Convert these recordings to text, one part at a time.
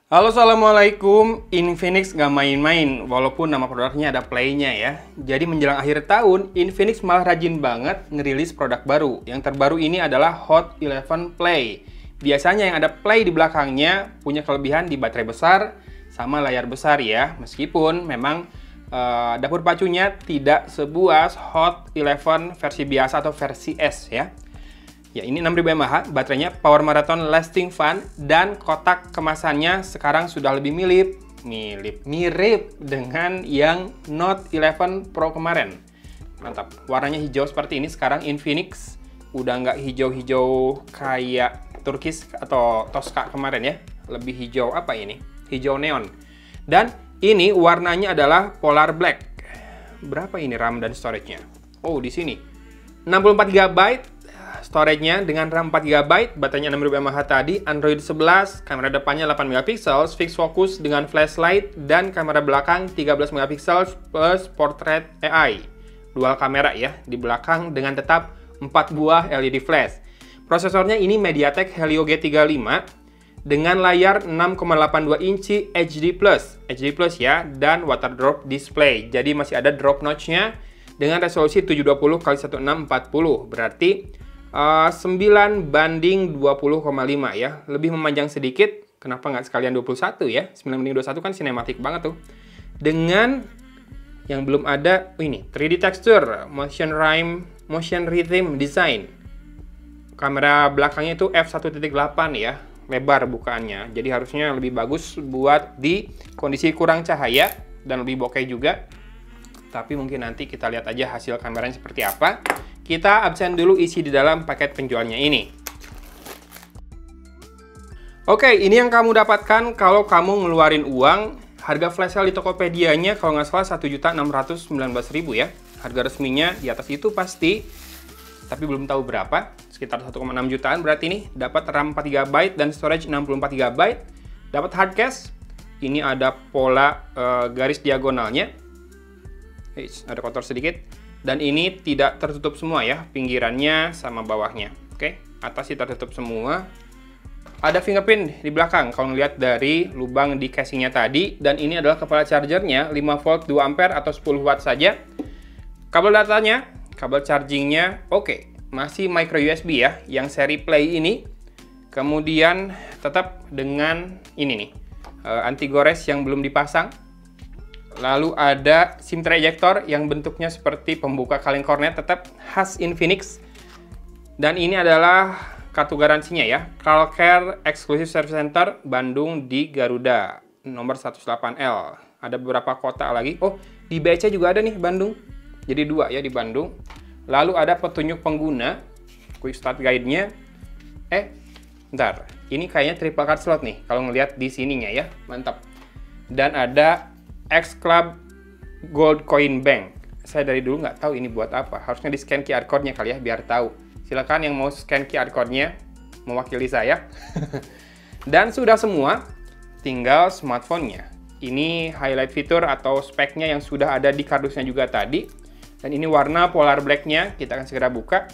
Halo, Assalamualaikum. Infinix nggak main-main, walaupun nama produknya ada Play-nya ya. Jadi menjelang akhir tahun, Infinix malah rajin banget ngerilis produk baru. Yang terbaru ini adalah Hot 11 Play. Biasanya yang ada Play di belakangnya punya kelebihan di baterai besar sama layar besar ya. Meskipun memang dapur pacunya tidak sebuas Hot 11 versi biasa atau versi S ya. Ya, ini 6000 mAh, baterainya Power Marathon Lasting Fun, dan kotak kemasannya sekarang sudah lebih mirip dengan yang Note 11 Pro kemarin. Mantap, warnanya hijau seperti ini. Sekarang Infinix udah nggak hijau-hijau kayak Turkish atau Tosca kemarin ya. Lebih hijau apa ini? Hijau neon. Dan ini warnanya adalah Polar Black. Berapa ini RAM dan storage-nya? Oh, di sini 64 GB storage-nya dengan RAM 4 GB, baterainya 6000 mAh tadi, Android 11, kamera depannya 8 MP, fixed focus dengan flashlight, dan kamera belakang 13 MP plus portrait AI. Dual kamera ya di belakang dengan tetap 4 buah LED flash. Prosesornya ini MediaTek Helio G35 dengan layar 6,82 inci HD+, ya, dan water drop display. Jadi masih ada drop notch-nya dengan resolusi 720x1640, berarti 9:20,5 ya, lebih memanjang sedikit. Kenapa nggak sekalian 21 ya? 9:21 kan sinematik banget tuh. Dengan yang belum ada, ini 3D texture, motion rhythm design. Kamera belakangnya itu f1.8 ya, lebar bukaannya. Jadi harusnya lebih bagus buat di kondisi kurang cahaya dan lebih bokeh juga. Tapi mungkin nanti kita lihat aja hasil kameranya seperti apa. Kita absen dulu isi di dalam paket penjualnya ini. Oke, ini yang kamu dapatkan kalau kamu ngeluarin uang. Harga flash sale di Tokopedia-nya kalau nggak salah 1.619.000 ya. Harga resminya di atas itu pasti, tapi belum tahu berapa. Sekitar 1,6 jutaan berarti ini. Dapat RAM 4 GB dan storage 64 GB. Dapat hard case. Ini ada pola garis diagonalnya. Ada kotor sedikit. Dan ini tidak tertutup semua ya, pinggirannya sama bawahnya. Oke, atas sih tertutup semua. Ada fingerprint di belakang kalau ngelihat dari lubang di casingnya tadi. Dan ini adalah kepala chargernya, 5 volt 2 ampere atau 10 watt saja. Kabel datanya, kabel chargingnya oke. Masih micro USB ya, yang seri Play ini. Kemudian tetap dengan ini nih, anti gores yang belum dipasang. Lalu ada SIM tray ejector yang bentuknya seperti pembuka kaleng kornet, tetap khas Infinix. Dan ini adalah kartu garansinya ya, CarCare Exclusive Service Center Bandung di Garuda, nomor 108L. Ada beberapa kota lagi. Oh, di BC juga ada nih Bandung. Jadi 2 ya di Bandung. Lalu ada petunjuk pengguna, quick start guide-nya. Bentar, ini kayaknya triple card slot nih kalau ngelihat di sininya ya, mantap. Dan ada X Club Gold Coin Bank. Saya dari dulu nggak tahu ini buat apa. Harusnya di scan QR code-nya kali ya, biar tahu. Silakan yang mau scan QR code-nya mewakili saya. Dan sudah semua, tinggal smartphone-nya. Ini highlight fitur atau speknya yang sudah ada di kardusnya juga tadi. Dan ini warna Polar Black-nya, kita akan segera buka.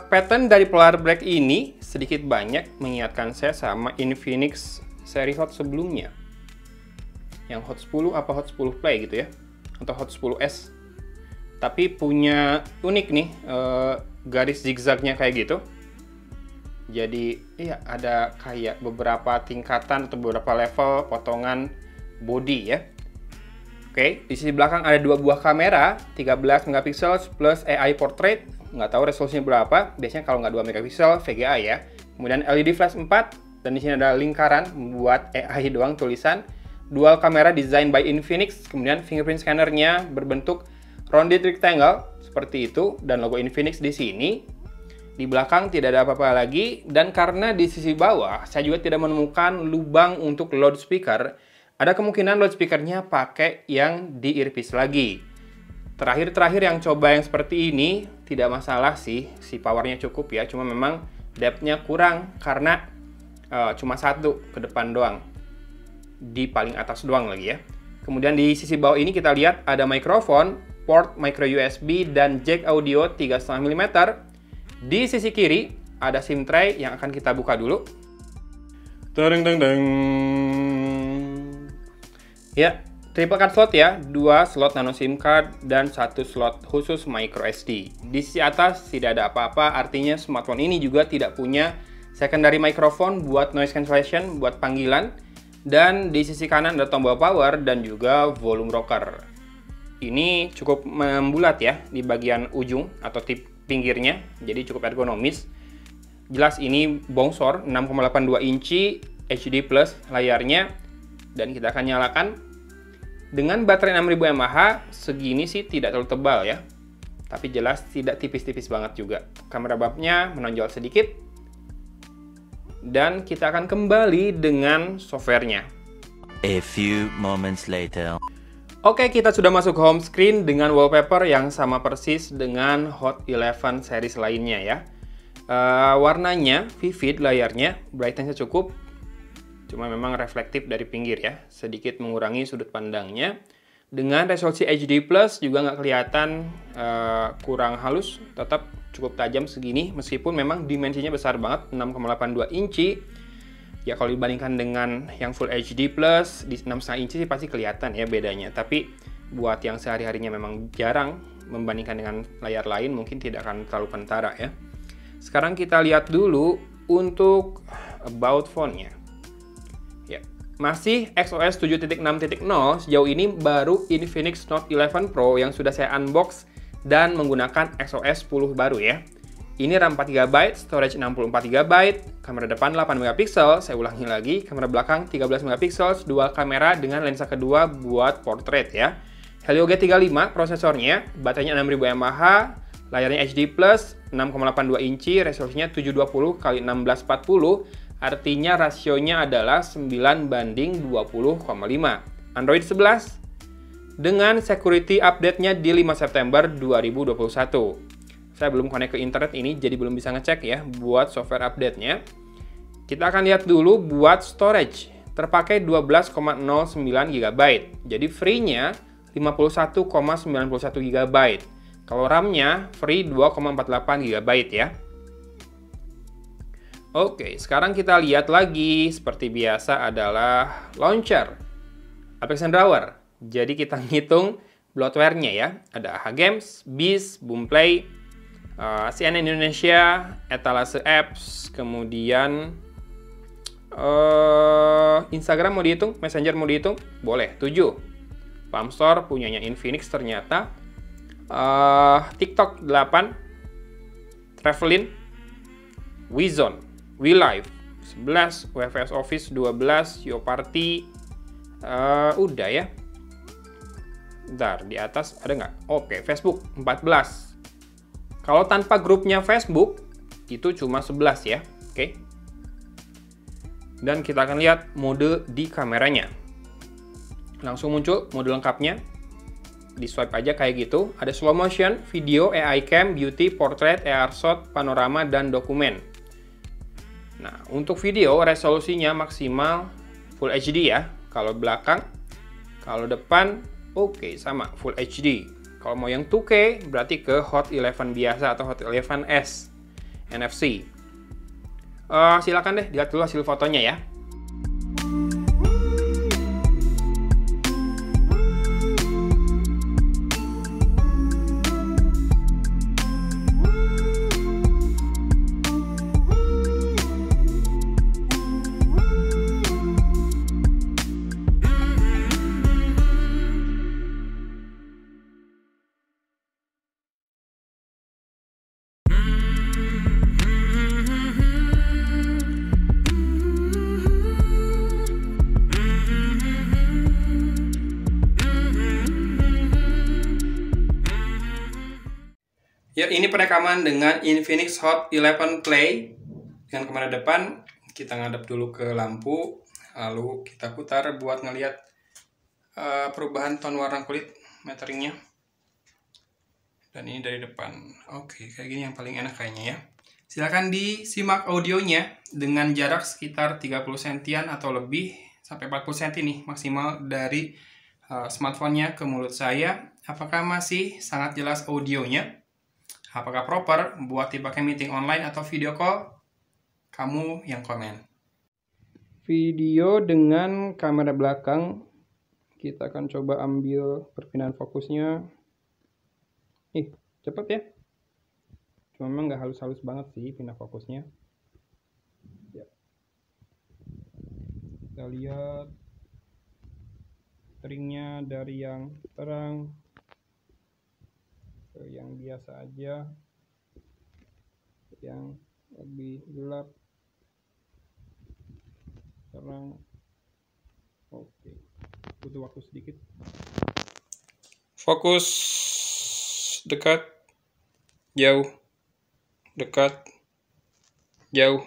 Pattern dari Polar Black ini sedikit banyak mengingatkan saya sama Infinix seri Hot sebelumnya. Yang Hot 10 apa Hot 10 Play gitu ya, atau Hot 10S. Tapi punya unik nih, garis zigzagnya kayak gitu. Jadi iya, ada kayak beberapa tingkatan atau beberapa level potongan body ya. Oke, di sisi belakang ada 2 buah kamera, 13 MP plus AI portrait. Nggak tahu resolusinya berapa, biasanya kalau nggak 2 MP VGA ya. Kemudian LED flash 4, dan di sini ada lingkaran buat AI doang tulisan. Dual kamera design by Infinix, kemudian fingerprint scannernya berbentuk rounded rectangle seperti itu, dan logo Infinix di sini. Di belakang tidak ada apa-apa lagi, dan karena di sisi bawah saya juga tidak menemukan lubang untuk loudspeaker, ada kemungkinan loudspeakernya pakai yang di earpiece lagi. Terakhir yang coba yang seperti ini tidak masalah sih, si powernya cukup ya, cuma memang depth-nya kurang karena cuma satu ke depan doang. Di paling atas doang lagi ya. Kemudian di sisi bawah ini kita lihat ada mikrofon, port micro USB, dan jack audio 3,5 mm. Di sisi kiri ada SIM tray yang akan kita buka dulu. Teng teng teng. Ya, triple card slot ya, 2 slot nano SIM card dan 1 slot khusus micro SD. Di sisi atas tidak ada apa-apa, artinya smartphone ini juga tidak punya secondary microphone buat noise cancellation, buat panggilan. Dan di sisi kanan ada tombol power dan juga volume rocker. Ini cukup membulat ya di bagian ujung atau tip pinggirnya, jadi cukup ergonomis. Jelas ini bongsor, 6,82 inci HD Plus layarnya. Dan kita akan nyalakan. Dengan baterai 6000 mAh, segini sih tidak terlalu tebal ya. Tapi jelas tidak tipis-tipis banget juga. Kamera bumpnya menonjol sedikit. Dan kita akan kembali dengan softwarenya. A few moments later. Oke, kita sudah masuk ke home screen dengan wallpaper yang sama persis dengan Hot 11 series lainnya ya. Warnanya vivid, layarnya, brightness-nya cukup. Cuma memang reflektif dari pinggir ya, sedikit mengurangi sudut pandangnya. Dengan resolusi HD Plus juga nggak kelihatan kurang halus, tetap cukup tajam segini, meskipun memang dimensinya besar banget, 6,82 inci. Ya kalau dibandingkan dengan yang Full HD Plus di 6,5 inci sih pasti kelihatan ya bedanya. Tapi buat yang sehari-harinya memang jarang membandingkan dengan layar lain, mungkin tidak akan terlalu kentara ya. Sekarang kita lihat dulu untuk about phone-nya. Ya, masih XOS 7.6.0, sejauh ini baru Infinix Note 11 Pro yang sudah saya unbox dan menggunakan XOS 10 baru ya. Ini RAM 4GB, storage 64GB, kamera depan 8MP, saya ulangi lagi, kamera belakang 13MP, dual kamera dengan lensa kedua buat portrait ya. Helio G35 prosesornya, baterainya 6000 mAh, layarnya HD+, 6,82 inci, resolusinya 720x1640, artinya rasionya adalah 9:20,5. Android 11 dengan security update-nya di 5 September 2021. Saya belum connect ke internet ini, jadi belum bisa ngecek ya buat software update-nya. Kita akan lihat dulu buat storage. Terpakai 12,09 GB. Jadi free-nya 51,91 GB. Kalau RAM-nya free 2,48 GB ya. Oke, sekarang kita lihat lagi. Seperti biasa adalah launcher. Application drawer. Jadi kita ngitung bloatware-nya ya. Ada AHA Games, Biz, Boomplay, CNN Indonesia, Etalase Apps, kemudian Instagram mau dihitung, Messenger mau dihitung, boleh, 7. Palm Store punyanya Infinix ternyata. TikTok 8, Travelin, WeZone, WeLive 11, WFS Office 12, YoParty, udah ya. Bentar, di atas ada nggak? Oke, Facebook 14. Kalau tanpa grupnya Facebook, itu cuma 11 ya. Oke. Dan kita akan lihat mode di kameranya. Langsung muncul mode lengkapnya. Di swipe aja kayak gitu. Ada slow motion, video, AI cam, beauty, portrait, AR shot, panorama, dan dokumen. Nah, untuk video resolusinya maksimal Full HD ya. Kalau belakang, kalau depan, oke, sama Full HD. Kalau mau yang 2K, berarti ke Hot 11 biasa atau Hot 11s NFC. Silakan deh, lihat dulu hasil fotonya ya. Ya, ini perekaman dengan Infinix Hot 11 Play. Dengan kamera depan, kita ngadep dulu ke lampu, lalu kita putar buat ngelihat perubahan tone warna kulit metering-nya. Dan ini dari depan. Oke, kayak gini yang paling enak kayaknya ya. Silakan disimak audionya dengan jarak sekitar 30 sentian atau lebih, sampai 40 cm nih maksimal dari smartphone-nya ke mulut saya. Apakah masih sangat jelas audionya? Apakah proper buat dipakai meeting online atau video call? Kamu yang komen. video dengan kamera belakang. Kita akan coba ambil perpindahan fokusnya. Cepet ya. Cuma memang nggak halus-halus banget sih pindah fokusnya. Ya. Kita lihat teringnya dari yang terang ke yang biasa aja, yang lebih gelap, terang. Oke, butuh waktu sedikit. Fokus dekat, jauh, dekat, jauh.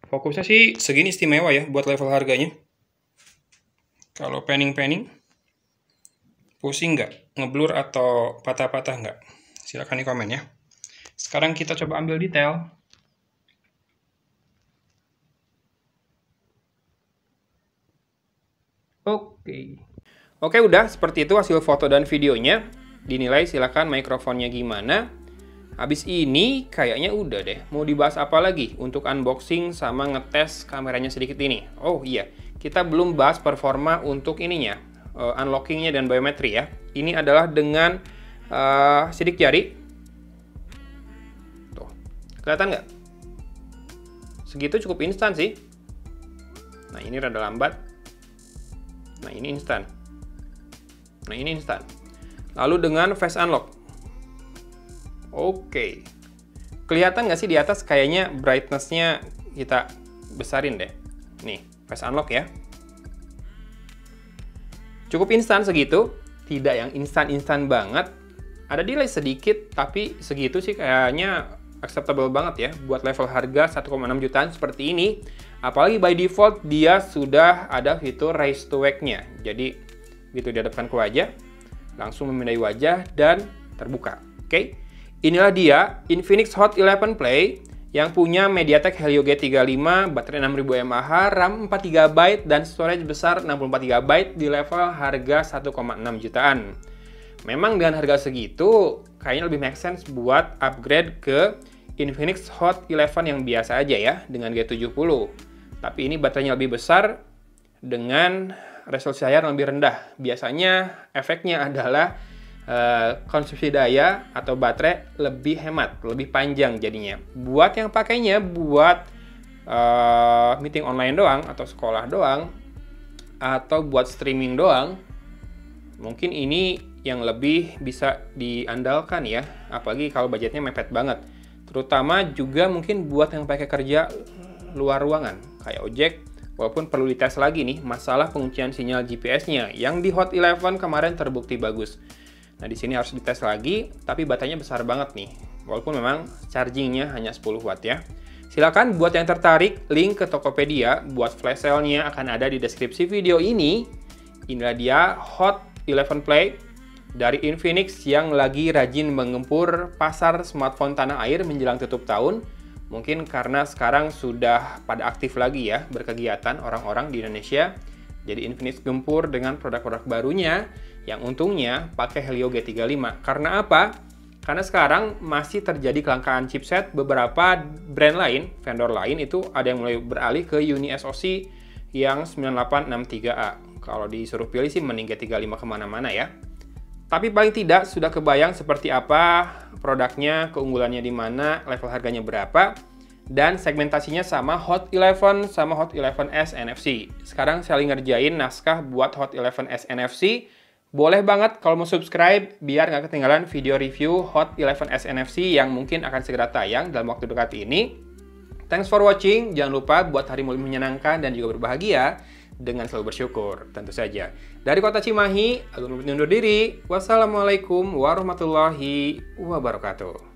Fokusnya sih segini istimewa ya buat level harganya. Kalau panning, pusing nggak? Ngeblur atau patah-patah nggak? Silahkan di komen ya. Sekarang kita coba ambil detail. Oke, udah seperti itu hasil foto dan videonya. Dinilai silakan mikrofonnya gimana. Habis ini kayaknya udah deh. Mau dibahas apa lagi untuk unboxing sama ngetes kameranya sedikit ini? Oh iya, kita belum bahas performa untuk ininya, unlockingnya dan biometri ya. Ini adalah dengan sidik jari. Tuh, kelihatan nggak? Segitu cukup instan sih. Nah ini rada lambat. Nah ini instan. Nah ini instan. Lalu dengan face unlock. Oke. Kelihatan nggak sih di atas kayaknya brightness-nya kita besarin deh. Nih, face unlock ya. Cukup instan segitu, tidak yang instan-instan banget. Ada delay sedikit, tapi segitu sih kayaknya acceptable banget ya buat level harga 1,6 jutaan seperti ini. Apalagi by default dia sudah ada fitur raise to wake-nya. Jadi begitu dihadapkan ke wajah, langsung memindai wajah dan terbuka. Oke. Inilah dia Infinix Hot 11 Play yang punya MediaTek Helio G35, baterai 6000 mAh, RAM 4GB dan storage besar 64GB di level harga 1,6 jutaan. Memang dengan harga segitu kayaknya lebih make sense buat upgrade ke Infinix Hot 11 yang biasa aja ya dengan G70. Tapi ini baterainya lebih besar dengan resolusi layar lebih rendah. Biasanya efeknya adalah konsumsi daya atau baterai lebih hemat, lebih panjang jadinya. Buat yang pakainya buat meeting online doang atau sekolah doang atau buat streaming doang, mungkin ini yang lebih bisa diandalkan ya, apalagi kalau budgetnya mepet banget. Terutama juga mungkin buat yang pakai kerja luar ruangan kayak ojek, walaupun perlu dites lagi nih masalah penguncian sinyal GPS-nya yang di Hot 11 kemarin terbukti bagus. Nah, di sini harus dites lagi, tapi baterainya besar banget nih. Walaupun memang chargingnya hanya 10 watt ya. Silakan buat yang tertarik, link ke Tokopedia buat flash sale-nya akan ada di deskripsi video ini. Inilah dia Hot 11 Play dari Infinix yang lagi rajin menggempur pasar smartphone tanah air menjelang tutup tahun. Mungkin karena sekarang sudah pada aktif lagi ya berkegiatan orang-orang di Indonesia. Jadi Infinix gempur dengan produk-produk barunya yang untungnya pakai Helio G35. Karena apa? Karena sekarang masih terjadi kelangkaan chipset. Beberapa brand lain, vendor lain itu ada yang mulai beralih ke Uni SoC yang 9863A. Kalau disuruh pilih sih mending G35 kemana-mana ya. Tapi paling tidak sudah kebayang seperti apa produknya, keunggulannya di mana, level harganya berapa, dan segmentasinya sama Hot 11 sama Hot 11s NFC. Sekarang saya lagi ngerjain naskah buat Hot 11s NFC. Boleh banget kalau mau subscribe biar nggak ketinggalan video review Hot 11s NFC yang mungkin akan segera tayang dalam waktu dekat ini. Thanks for watching. Jangan lupa buat harimu lebih menyenangkan dan juga berbahagia dengan selalu bersyukur, tentu saja. Dari Kota Cimahi, Agung undur diri. Wassalamualaikum warahmatullahi wabarakatuh.